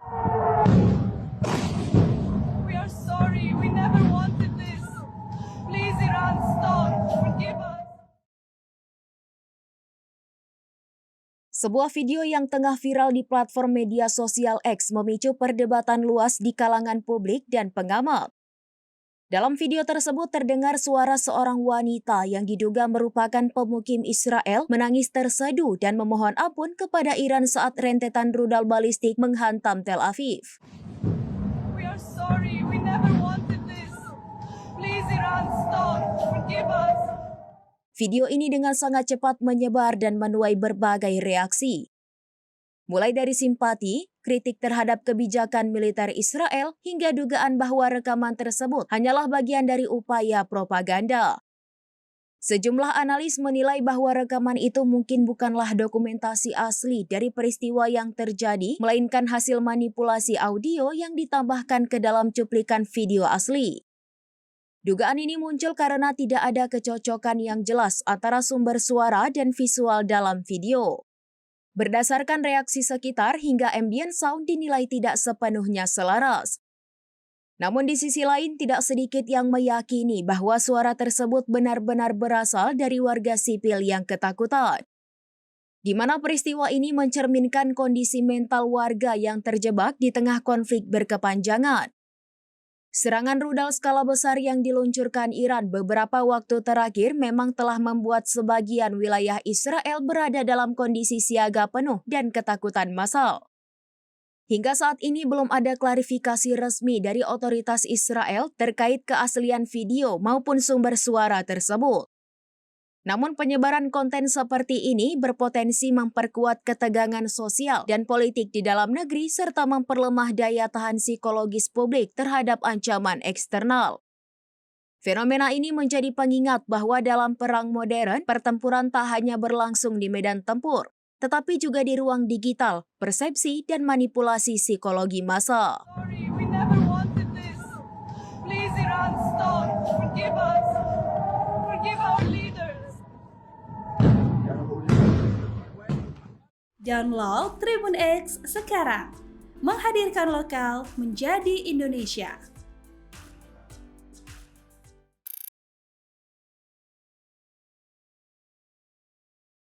We are sorry, we never wanted this. Please, Iran, stop. Forgive us. Sebuah video yang tengah viral di platform media sosial X memicu perdebatan luas di kalangan publik dan pengamat. Dalam video tersebut terdengar suara seorang wanita yang diduga merupakan pemukim Israel menangis terseduh dan memohon ampun kepada Iran saat rentetan rudal balistik menghantam Tel Aviv. We are sorry, we never wanted this. Please, Iran, stop. Forgive us. Video ini dengan sangat cepat menyebar dan menuai berbagai reaksi. Mulai dari simpati, kritik terhadap kebijakan militer Israel, hingga dugaan bahwa rekaman tersebut hanyalah bagian dari upaya propaganda. Sejumlah analis menilai bahwa rekaman itu mungkin bukanlah dokumentasi asli dari peristiwa yang terjadi, melainkan hasil manipulasi audio yang ditambahkan ke dalam cuplikan video asli. Dugaan ini muncul karena tidak ada kecocokan yang jelas antara sumber suara dan visual dalam video. Berdasarkan reaksi sekitar hingga ambient sound dinilai tidak sepenuhnya selaras. Namun di sisi lain tidak sedikit yang meyakini bahwa suara tersebut benar-benar berasal dari warga sipil yang ketakutan. Di mana peristiwa ini mencerminkan kondisi mental warga yang terjebak di tengah konflik berkepanjangan. Serangan rudal skala besar yang diluncurkan Iran beberapa waktu terakhir memang telah membuat sebagian wilayah Israel berada dalam kondisi siaga penuh dan ketakutan massal. Hingga saat ini belum ada klarifikasi resmi dari otoritas Israel terkait keaslian video maupun sumber suara tersebut. Namun penyebaran konten seperti ini berpotensi memperkuat ketegangan sosial dan politik di dalam negeri serta memperlemah daya tahan psikologis publik terhadap ancaman eksternal. Fenomena ini menjadi pengingat bahwa dalam perang modern, pertempuran tak hanya berlangsung di medan tempur, tetapi juga di ruang digital, persepsi, dan manipulasi psikologi massa. Sorry, we never wanted this. Please, Iran, stop. Forgive us. Forgive our leaders. Download Tribun X sekarang, menghadirkan lokal menjadi Indonesia.